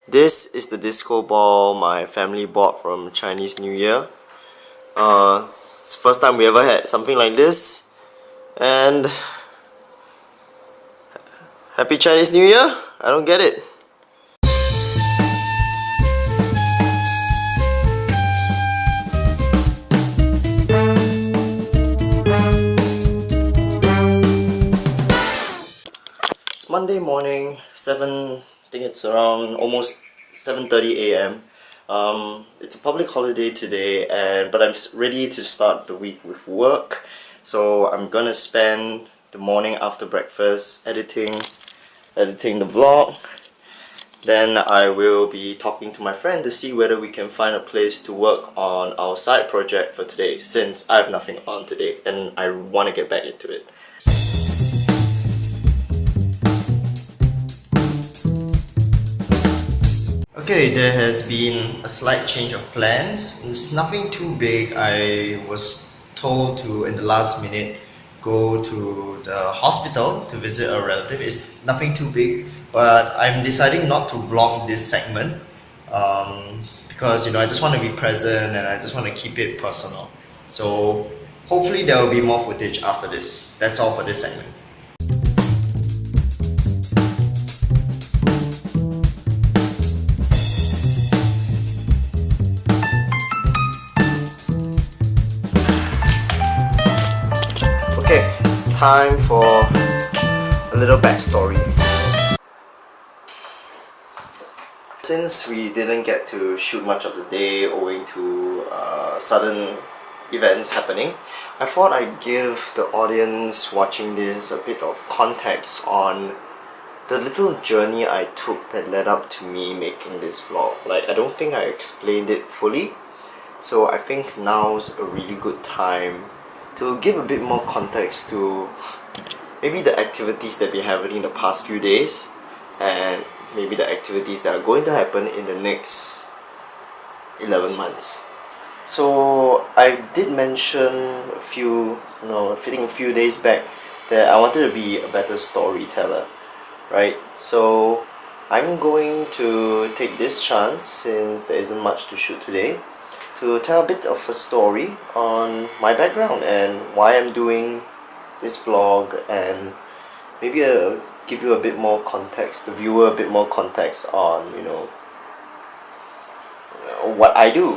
This is the disco ball my family bought from Chinese New Year. It's the first time we ever had something like this. And Happy Chinese New Year? I don't get it. It's Monday morning, I think it's around almost 7:30 a.m. It's a public holiday today, but I'm ready to start the week with work. So I'm gonna spend the morning after breakfast editing the vlog. Then I will be talking to my friend to see whether we can find a place to work on our side project for today, since I have nothing on today and I want to get back into it. Okay, there has been a slight change of plans. It's nothing too big. I was told to, in the last minute, go to the hospital to visit a relative. It's nothing too big, but I'm deciding not to vlog this segment because I just want to be present and I just want to keep it personal. So hopefully there will be more footage after this. That's all for this segment. Okay, it's time for a little backstory. Since we didn't get to shoot much of the day owing to sudden events happening, I thought I'd give the audience watching this a bit of context on the little journey I took that led up to me making this vlog. I don't think I explained it fully, so I think now's a really good time to give a bit more context to maybe the activities that we have in the past few days and maybe the activities that are going to happen in the next 11 months. So I did mention a few days back that I wanted to be a better storyteller, right? So I'm going to take this chance, since there isn't much to shoot today, to tell a bit of a story on my background and why I'm doing this vlog, and maybe give you a bit more context, the viewer a bit more context on what I do.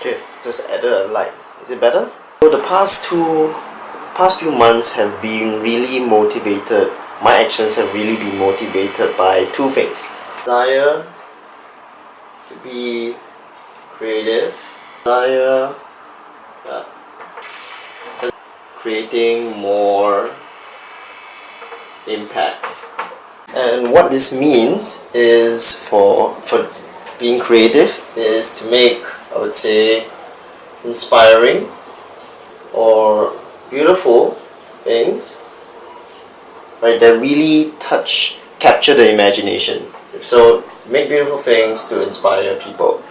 Okay, just add a light. Is it better? So the past few months have been really motivated. My actions have really been motivated by two things: desire to be creative, desire creating more impact. And what this means is, for being creative, is to make, I would say, inspiring or beautiful things, right, that really capture the imagination. So make beautiful things to inspire people.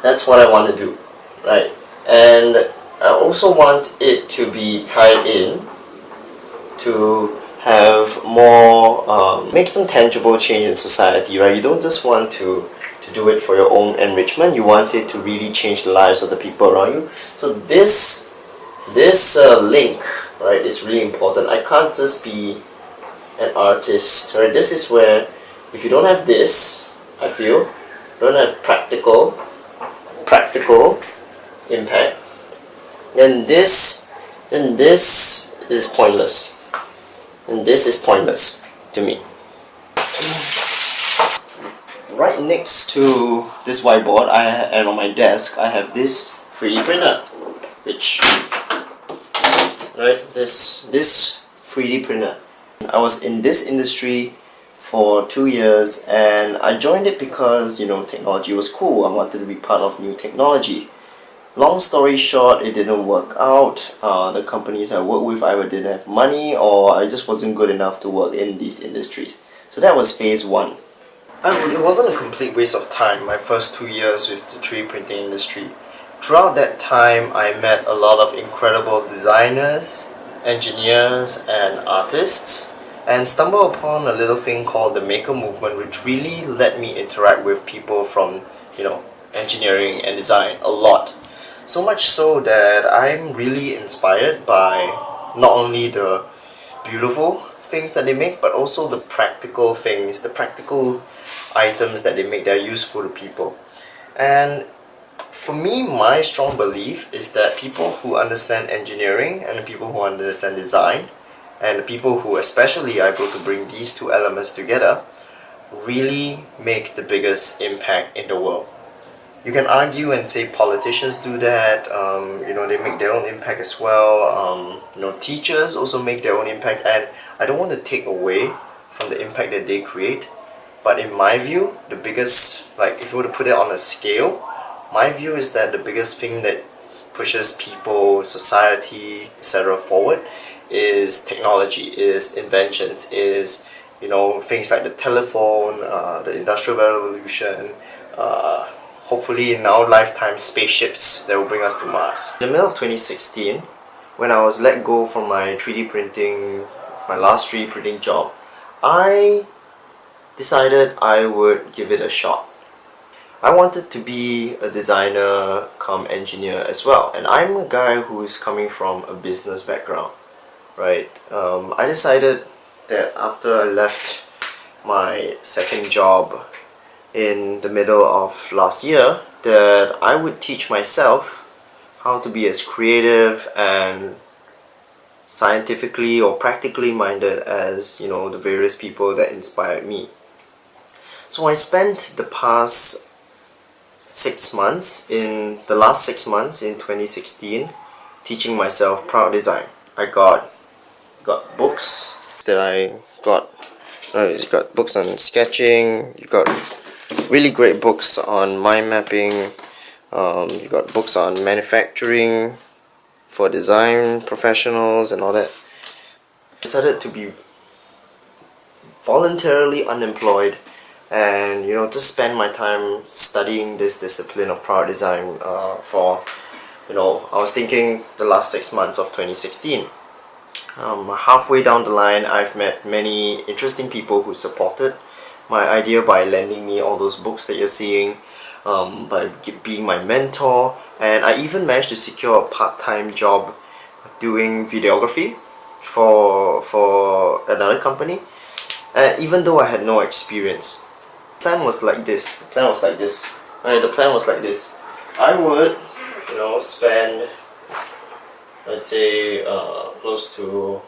That's what I want to do, right? And I also want it to be tied in to have more, make some tangible change in society, right? You don't just want to do it for your own enrichment. You want it to really change the lives of the people around you. So this link, right, is really important. I can't just be an artist, right? This is where, if you don't have this, I feel, don't have practical impact, then this is pointless. And this is pointless to me. Right next to this whiteboard, and on my desk, I have this 3D printer, which, right, this 3D printer. I was in this industry for 2 years, and I joined it because technology was cool. I wanted to be part of new technology. Long story short, it didn't work out. The companies I worked with either didn't have money, or I just wasn't good enough to work in these industries. So that was phase 1. It wasn't a complete waste of time, my first 2 years with the 3D printing industry. Throughout that time, I met a lot of incredible designers, engineers, and artists. and stumbled upon a little thing called the maker movement, which really let me interact with people from, engineering and design a lot. So much so that I'm really inspired by not only the beautiful things that they make, but also the practical things, the practical items that they make that are useful to people. And for me, my strong belief is that people who understand engineering and the people who understand design and the people who especially are able to bring these two elements together really make the biggest impact in the world. You can argue and say politicians do that, they make their own impact as well, teachers also make their own impact, and I don't want to take away from the impact that they create, but in my view, the biggest, if you were to put it on a scale, my view is that the biggest thing that pushes people, society, etc. forward is technology, is inventions, is things like the telephone, the industrial revolution, hopefully in our lifetime spaceships that will bring us to Mars. In the middle of 2016, when I was let go from my 3D printing, my last 3D printing job, I decided I would give it a shot. I wanted to be a designer come engineer as well, and I'm a guy who's coming from a business background, right? I decided that after I left my second job in the middle of last year, that I would teach myself how to be as creative and scientifically or practically minded as the various people that inspired me. So I spent the last 6 months in 2016 teaching myself product design. I got books that I got. You got books on sketching. You got really great books on mind mapping. You got books on manufacturing for design professionals and all that. I decided to be voluntarily unemployed and just spend my time studying this discipline of product design for I was thinking the last 6 months of 2016. Halfway down the line, I've met many interesting people who supported my idea by lending me all those books that you're seeing, by being my mentor, and I even managed to secure a part-time job doing videography for another company, even though I had no experience. The plan was like this. Right, the plan was like this. I would, spend, let's say, close to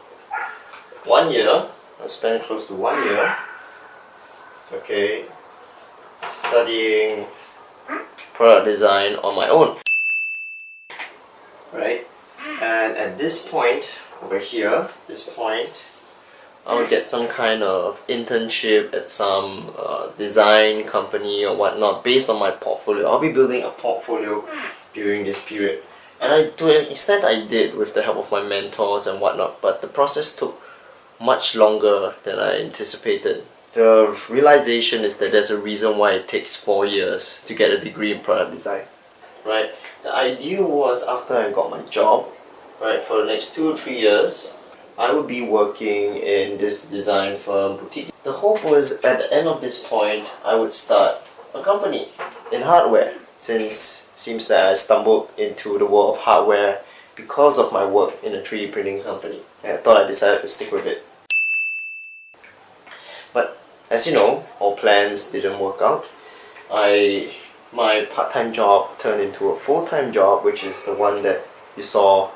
1 year. I'll spend close to 1 year, okay, studying product design on my own, right? And at this point over here, I would get some kind of internship at some design company or whatnot based on my portfolio. I'll be building a portfolio during this period, and to an extent I did with the help of my mentors and whatnot, but the process took much longer than I anticipated. The realization is that there's a reason why it takes 4 years to get a degree in product design, right? The idea was after I got my job, right, for the next 2 or 3 years, I would be working in this design firm boutique. The hope was at the end of this point, I would start a company in hardware, since it seems that I stumbled into the world of hardware because of my work in a 3D printing company, and I thought I decided to stick with it. But as you know, all plans didn't work out. My part-time job turned into a full-time job, which is the one that you saw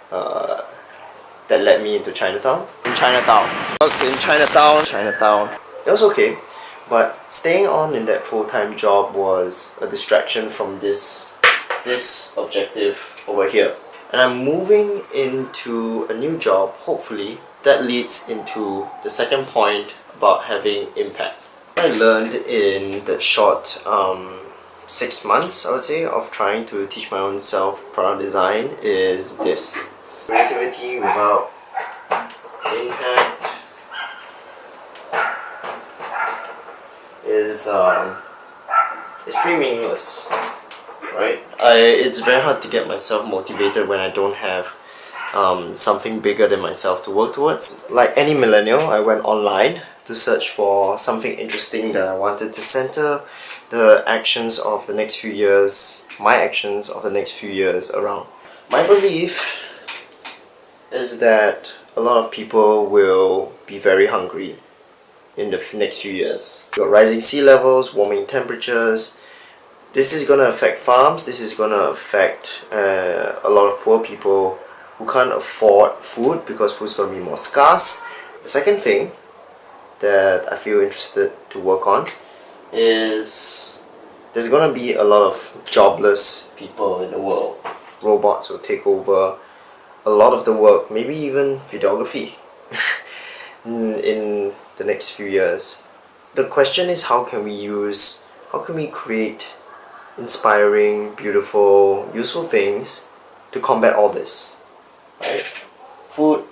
that led me into Chinatown. In Chinatown. It was okay, but staying on in that full-time job was a distraction from this objective over here. And I'm moving into a new job, hopefully, that leads into the second point about having impact. What I learned in the short 6 months, I would say, of trying to teach my own self product design is this. Creativity without impact is pretty meaningless, right? It's very hard to get myself motivated when I don't have something bigger than myself to work towards. Like any millennial, I went online to search for something interesting that I wanted to center the actions of the next few years, my actions of the next few years around. My belief is that a lot of people will be very hungry in the next few years. We've got rising sea levels, warming temperatures. This is going to affect farms, this is going to affect a lot of poor people who can't afford food because food is going to be more scarce. The second thing that I feel interested to work on is there's going to be a lot of jobless people in the world. Robots will take over a lot of the work, maybe even videography in the next few years. The question is, how can we create inspiring, beautiful, useful things to combat all this, right? Food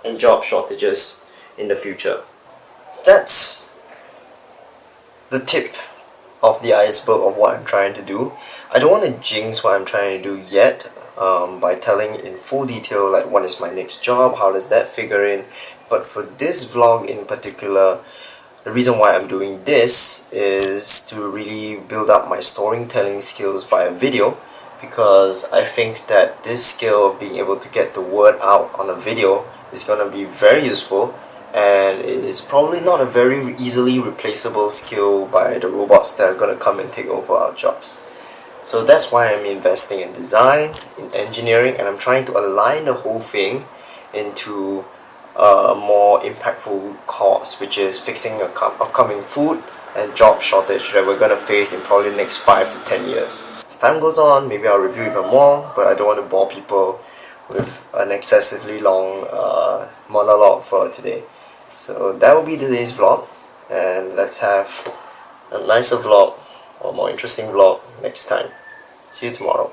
and job shortages in the future. That's the tip of the iceberg of what I'm trying to do. I don't want to jinx what I'm trying to do yet by telling in full detail like what is my next job, how does that figure in. But for this vlog in particular, the reason why I'm doing this is to really build up my storytelling skills via video, because I think that this skill of being able to get the word out on a video is going to be very useful, and it is probably not a very easily replaceable skill by the robots that are going to come and take over our jobs. So that's why I'm investing in design, in engineering, and I'm trying to align the whole thing into a more impactful cause, which is fixing a upcoming food and job shortage that we're going to face in probably the next 5 to 10 years. As time goes on, maybe I'll review even more, but I don't want to bore people with an excessively long monologue for today. So that will be today's vlog, and let's have a nicer vlog or more interesting vlog next time. See you tomorrow.